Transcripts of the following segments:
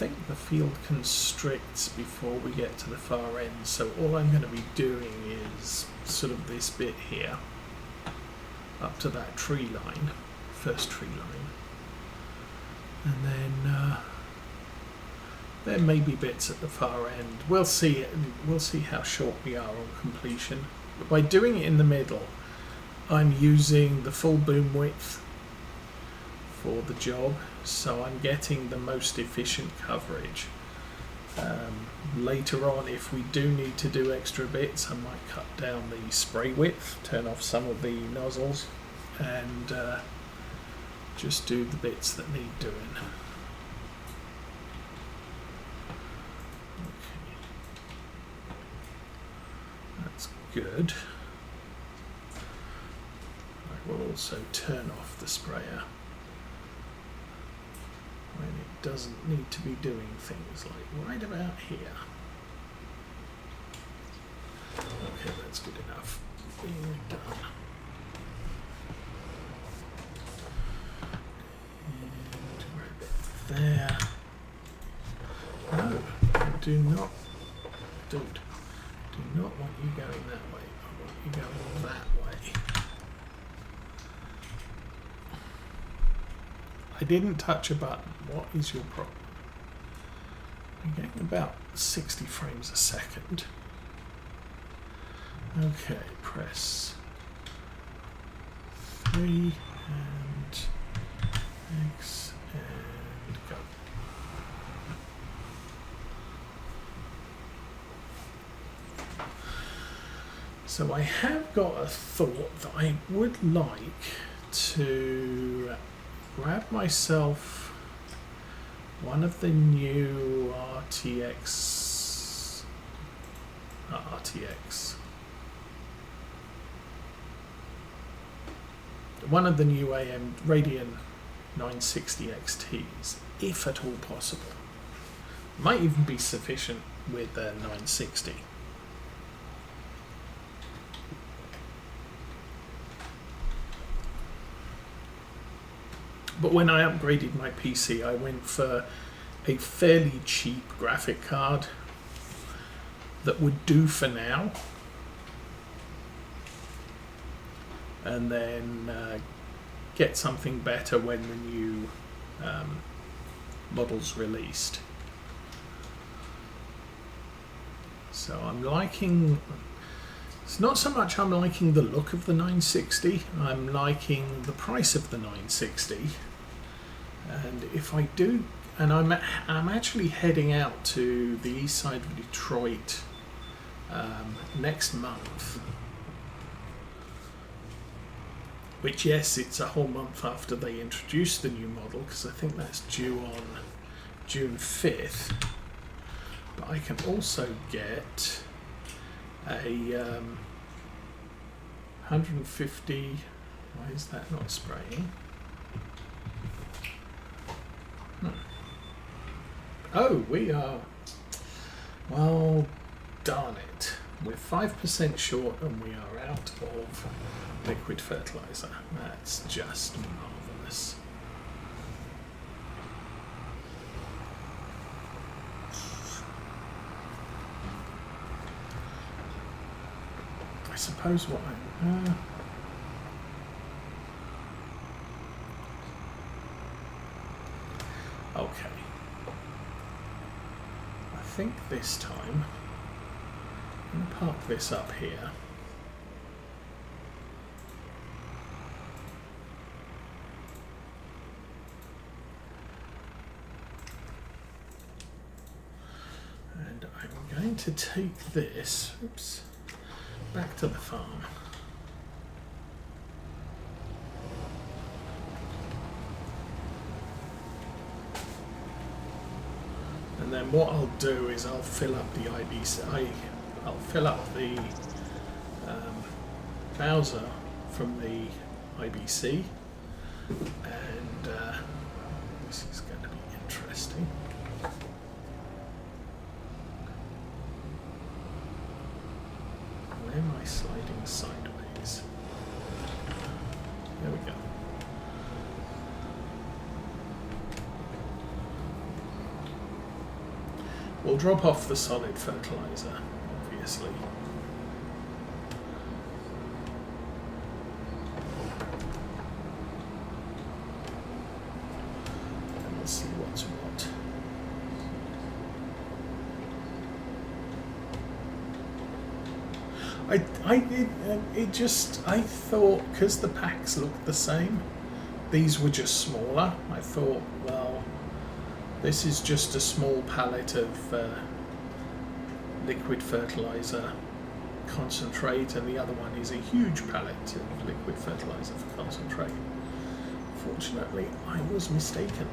think the field constricts before we get to the far end, so all I'm going to be doing is sort of this bit here up to that tree line, first tree line, and then there may be bits at the far end. We'll see how short we are on completion. But by doing it in the middle, I'm using the full boom width for the job, so I'm getting the most efficient coverage. Later on, if we do need to do extra bits, I might cut down the spray width, turn off some of the nozzles, and just do the bits that need doing. Okay. That's good. I will also turn off the sprayer when it doesn't need to be doing things, like right about here. Okay, that's good enough. Being done. And right bit there. No, I do not want you going that way. I want you going that way. I didn't touch a button. What is your problem? I'm getting about 60 frames a second. Okay, press 3 and X and go. So I have got a thought that I would like to grab myself one of the new RTX, one of the new AM Radeon 960 XTs, if at all possible. Might even be sufficient with the 960. But when I upgraded my PC, I went for a fairly cheap graphic card that would do for now, and then get something better when the new model's released. So I'm liking, it's not so much I'm liking the look of the 960, I'm liking the price of the 960. And if I do, and I'm actually heading out to the east side of Detroit next month. Which, yes, it's a whole month after they introduced the new model, because I think that's due on June 5th. But I can also get a 150, why is that not spraying? Oh, we are, well, darn it. We're 5% short and we are out of liquid fertilizer. That's just marvellous. I suppose what I'm... okay. I think this time I'm going to park this up here. And I'm going to take this, oops, back to the farm. And then what I'll do is I'll fill up the IBC. I'll fill up the Bowser from the IBC, and this is going to be interesting. Where am I sliding sideways? There we go. We'll drop off the solid fertilizer, obviously. And we'll see what's what. I thought, because the packs looked the same, these were just smaller. I thought, well, this is just a small pallet of liquid fertilizer concentrate, and the other one is a huge pallet of liquid fertilizer for concentrate. Fortunately, I was mistaken.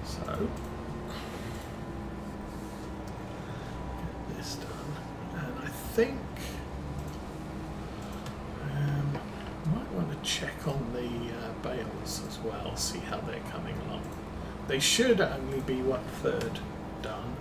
So, get this done, and I think might want to check on the bales as well, see how they're coming along. They should only be 1/3 done.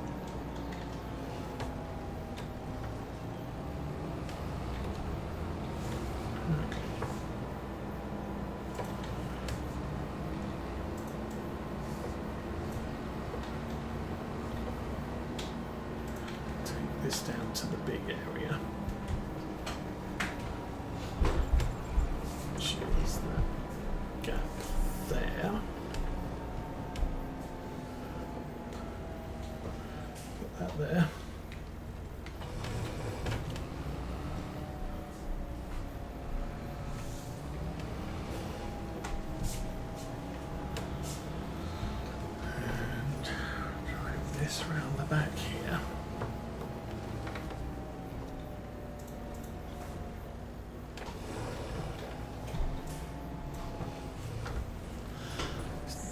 Take this down to the big area. Which is that gap there. Put that there. And drive this round the back here.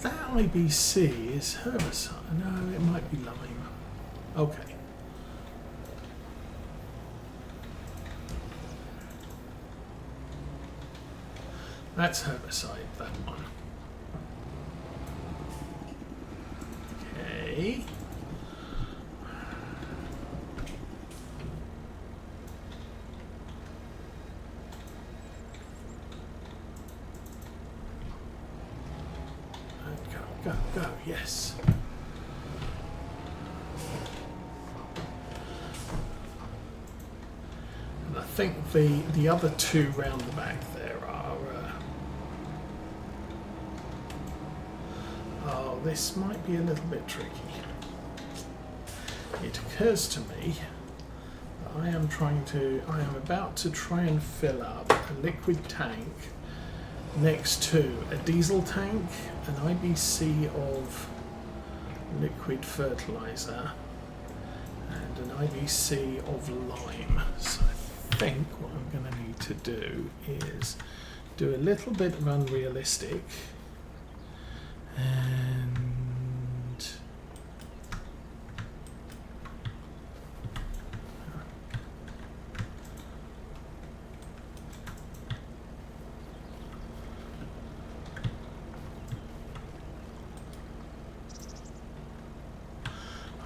That IBC is herbicide. No, it might be lime. Okay. That's herbicide, that one. Okay. Go, yes. And I think the other two round the back there are... oh, this might be a little bit tricky. It occurs to me that I am about to try and fill up a liquid tank next to a diesel tank, an IBC of liquid fertilizer, and an IBC of lime. So I think what I'm going to need to do is do a little bit of unrealistic and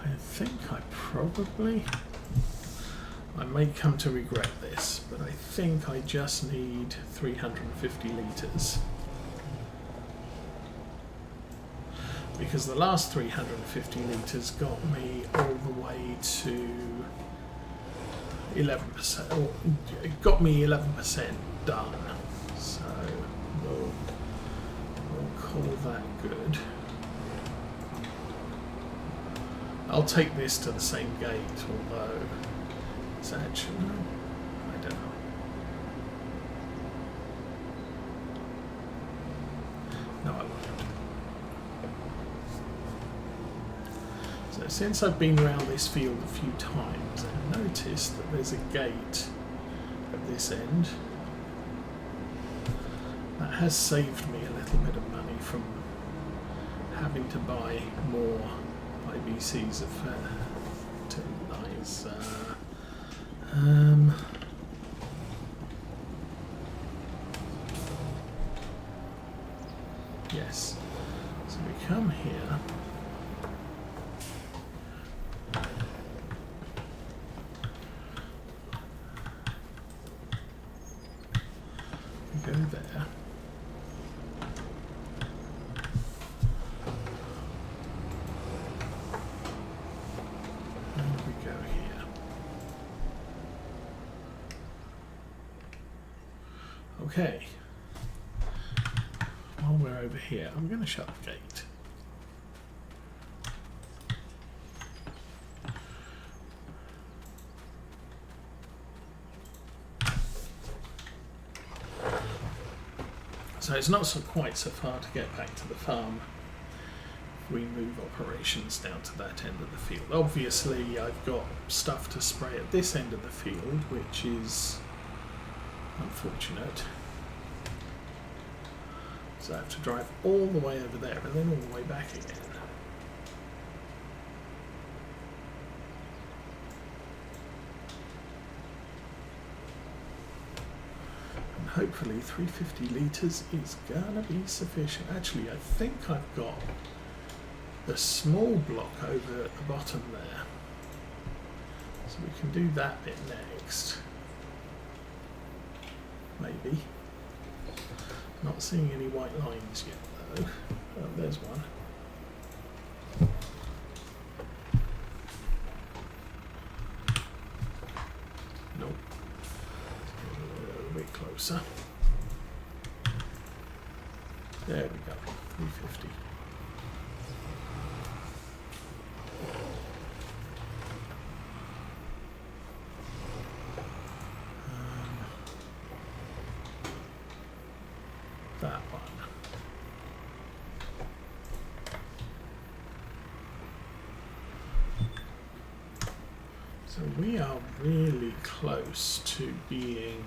I think I may come to regret this, but I think I just need 350 litres. Because the last 350 litres got me all the way to 11%, or it got me 11% done. So we'll call that good. I'll take this to the same gate, although it's actually, I don't know. No, I won't. So since I've been around this field a few times, I've noticed that there's a gate at this end. That has saved me a little bit of money from having to buy more IBCs of fertilizer. Yes. So we come here. We go there. Okay, while we're over here, I'm going to shut the gate. So it's not quite so far to get back to the farm if we move operations down to that end of the field. Obviously I've got stuff to spray at this end of the field, which is unfortunate. So I have to drive all the way over there and then all the way back again. Hopefully 350 litres is gonna be sufficient. Actually, I think I've got the small block over at the bottom there. So we can do that bit next. Maybe. Not seeing any white lines yet though. Oh, there's one. Nope. Closer. There we go, 350. That one. So we are really close to being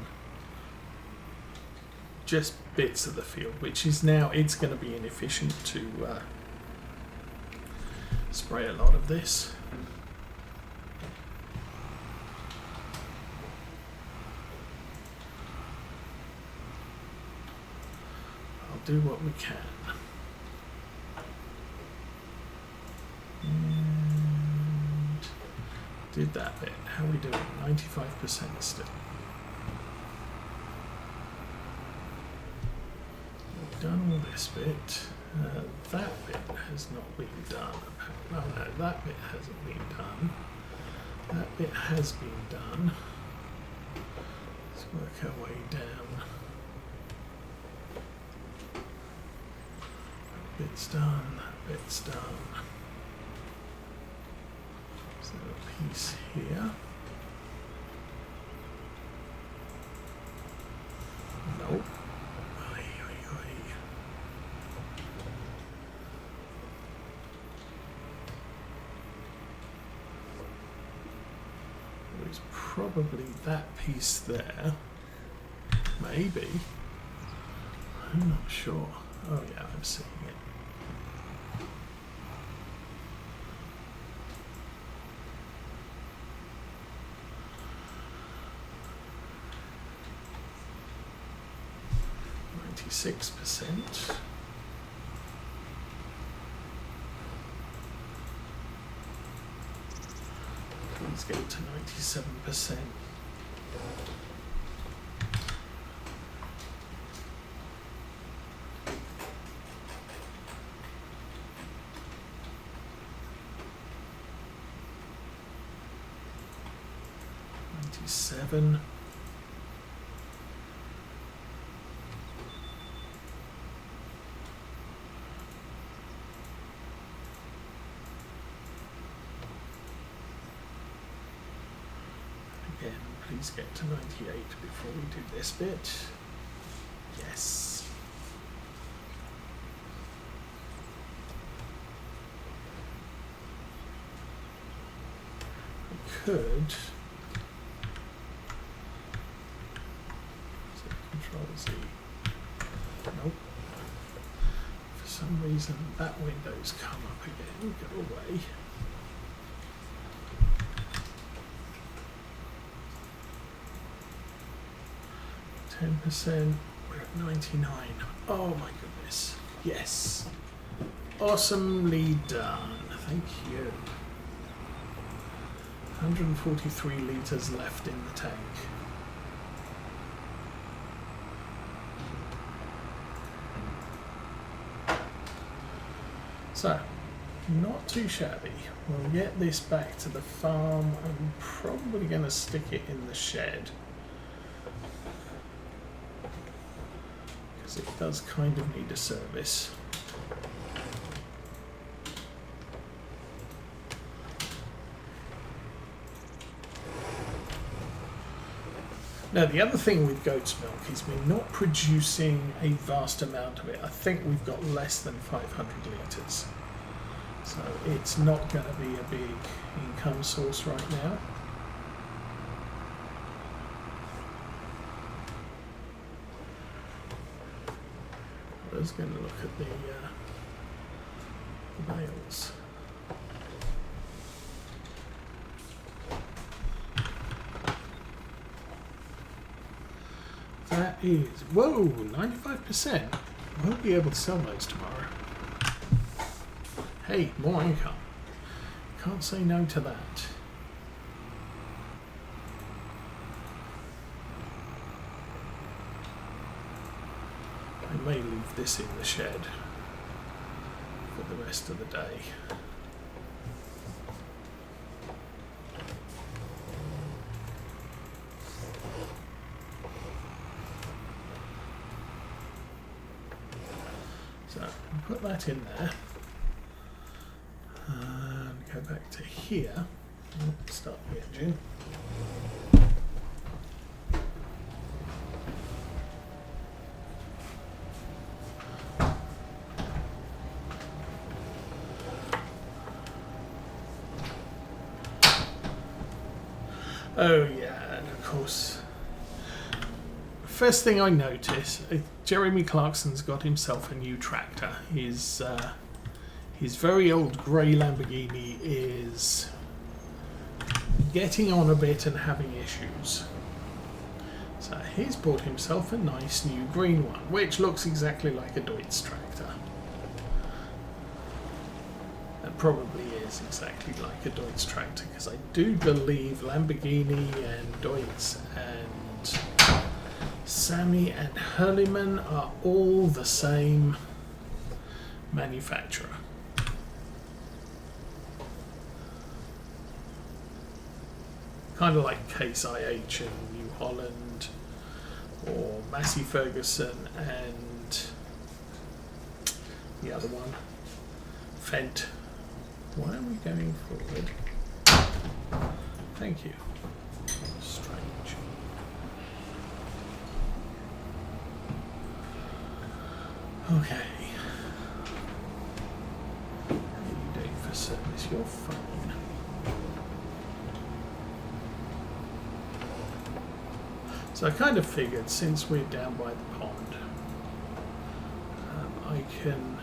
just bits of the field, which is now, it's going to be inefficient to spray a lot of this. I'll do what we can. And did that bit. How are we doing? 95% still. Done all this bit. That bit has not been done. Oh no, that bit hasn't been done. That bit has been done. Let's work our way down. That bit's done. That bit's done. Is there a piece here? Nope. Probably that piece there. Maybe. I'm not sure. Oh yeah, I'm seeing it. %. Let's get to 97%. Again, please get to 98 before we do this bit. Yes. We could. So Control Z. Nope. For some reason that window's come up again. Go away. 10%, we're at 99. Oh my goodness. Yes. Awesomely done. Thank you. 143 litres left in the tank. So, not too shabby. We'll get this back to the farm. I'm probably going to stick it in the shed. It does kind of need a service. Now the other thing with goat's milk is we're not producing a vast amount of it. I think we've got less than 500 litres. So it's not going to be a big income source right now. I was going to look at the bales. That is, whoa, 95%. Won't be able to sell those tomorrow. Hey, more income. Can't say no to that. I may leave this in the shed for the rest of the day. So put that in there and go back to here. Start the engine. Oh yeah, and of course, first thing I notice, Jeremy Clarkson's got himself a new tractor. His very old grey Lamborghini is getting on a bit and having issues. So he's bought himself a nice new green one, which looks exactly like a Deutz tractor. And probably is exactly like a Deutz tractor, because I do believe Lamborghini and Deutz and Sammy and Hurleyman are all the same manufacturer. Kind of like Case IH and New Holland, or Massey Ferguson and the other one, Fendt. Why are we going forward? Thank you. Strange. Okay. What are you doing for service? You're fine. So I kind of figured, since we're down by the pond, I can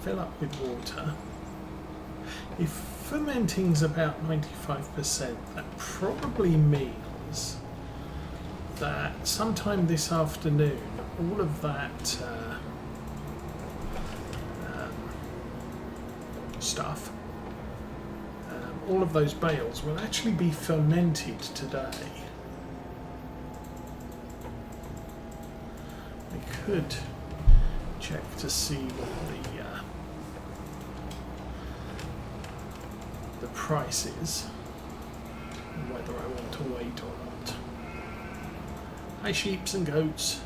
fill up with water. If fermenting's about 95%, that probably means that sometime this afternoon, all of that stuff, all of those bales will actually be fermented today. I could check to see what the price is and whether I want to wait or not. Hi sheeps and goats.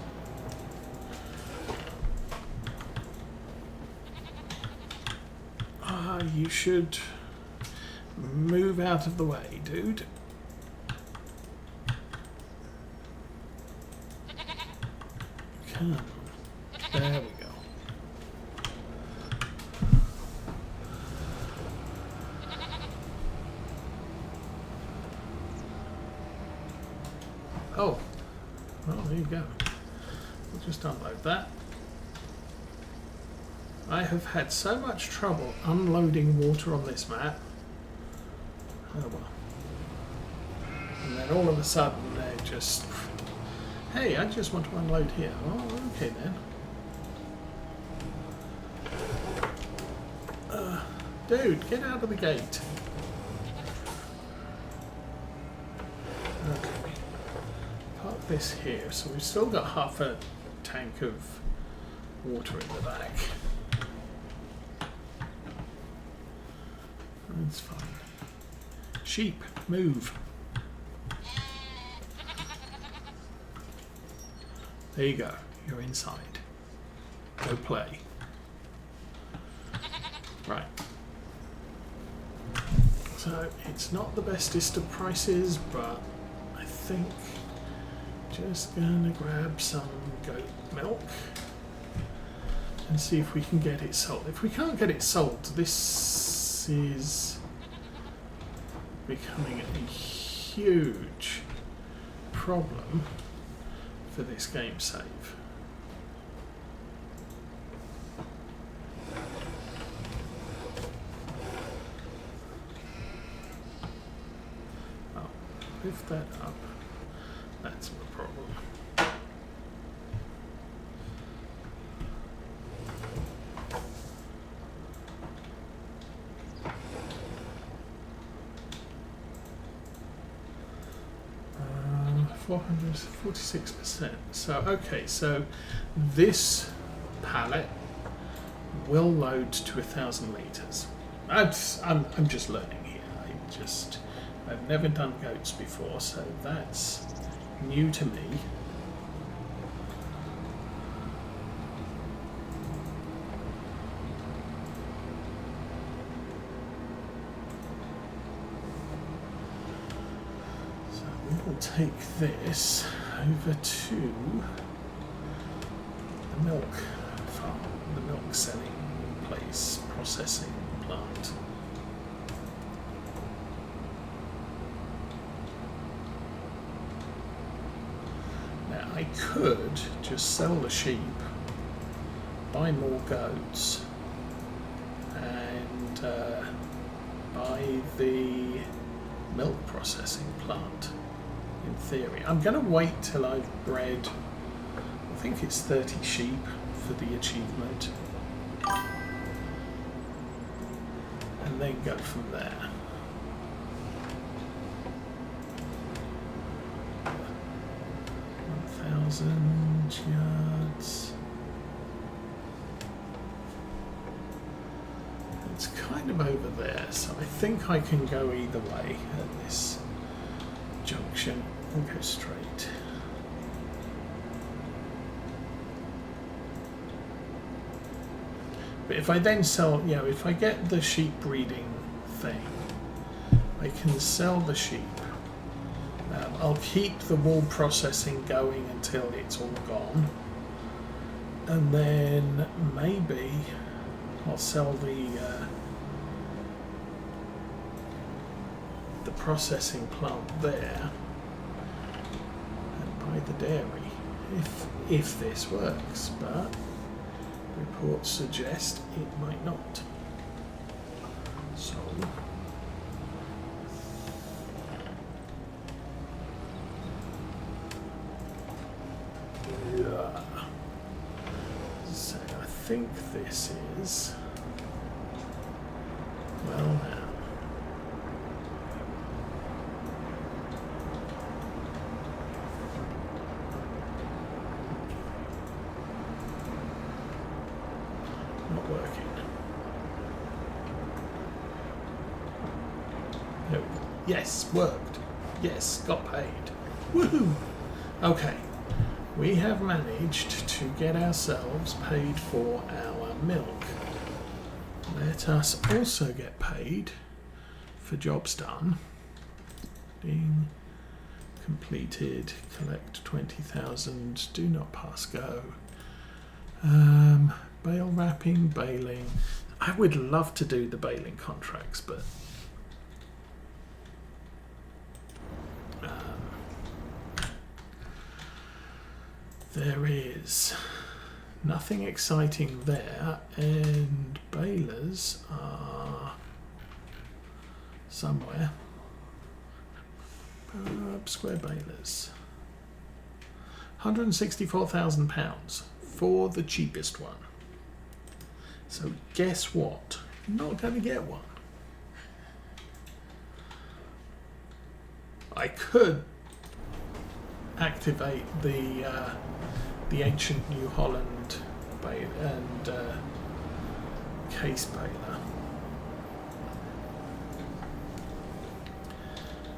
You should move out of the way, dude. Come on. There we go. Oh, well, there you go. We'll just unload that. I have had so much trouble unloading water on this map. Oh well. And then all of a sudden they're just, hey, I just want to unload here. Oh, okay then. Dude, get out of the gate. Okay. Park this here. So we've still got half a tank of water in the back. That's fine. Sheep, move. There you go. you're inside. Go play. Right. So it's not the bestest of prices, but I think just gonna grab some goat milk and see if we can get it sold. If we can't get it sold, this is becoming a huge problem for this game save. Oh, lift that up. That's my problem. Uh, 446%. So okay, so this pallet will load to 1,000 litres. I'm just learning here. I've never done goats before, so that's new to me. So we will take this over to the milk farm, the milk selling place, processing plant. I could just sell the sheep, buy more goats, and buy the milk processing plant, in theory. I'm going to wait till I've bred, I think it's 30 sheep for the achievement, and then go from there. Yards. It's kind of over there, so I think I can go either way at this junction and go straight. But if I then sell, if I get the sheep breeding thing, I can sell the sheep. I'll keep the wool processing going until it's all gone, and then maybe I'll sell the processing plant there and buy the dairy if this works, but reports suggest it might not. So so I think this is well now. Not working. No. Yes, worked. Yes, got paid. Woohoo! Okay. We have managed to get ourselves paid for our milk. Let us also get paid for jobs done. Ding. Completed. Collect 20,000. Do not pass go. Bale wrapping, baling. I would love to do the baling contracts, but there is nothing exciting there, and balers are somewhere. Square balers. £164,000 for the cheapest one. So guess what? Not going to get one. I could activate the ancient New Holland and case baler,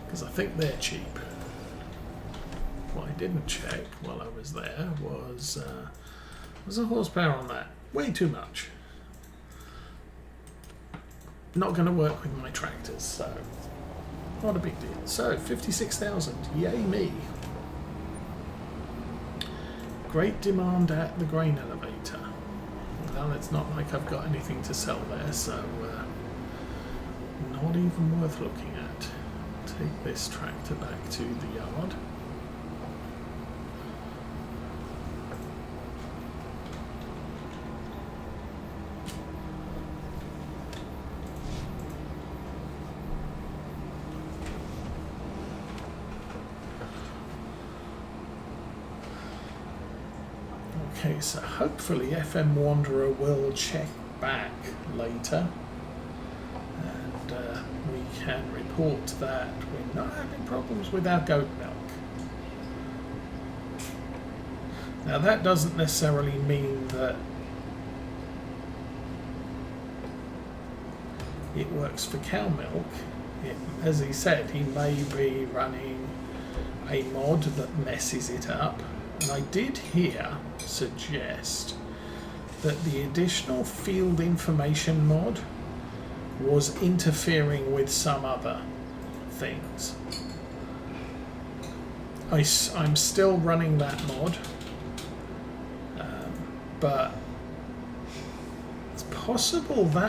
because I think they're cheap. what I didn't check while I was there was the horsepower on that. Way too much. Not going to work with my tractors, so not a big deal. So 56,000, yay me. Great demand at the grain elevator. Well, it's not like I've got anything to sell there, so not even worth looking at. Take this tractor back to the yard. Okay, so hopefully FM Wanderer will check back later and we can report that we're not having problems with our goat milk. Now that doesn't necessarily mean that it works for cow milk. As he said, he may be running a mod that messes it up. And I did here suggest that the additional field information mod was interfering with some other things. I'm still running that mod, but it's possible that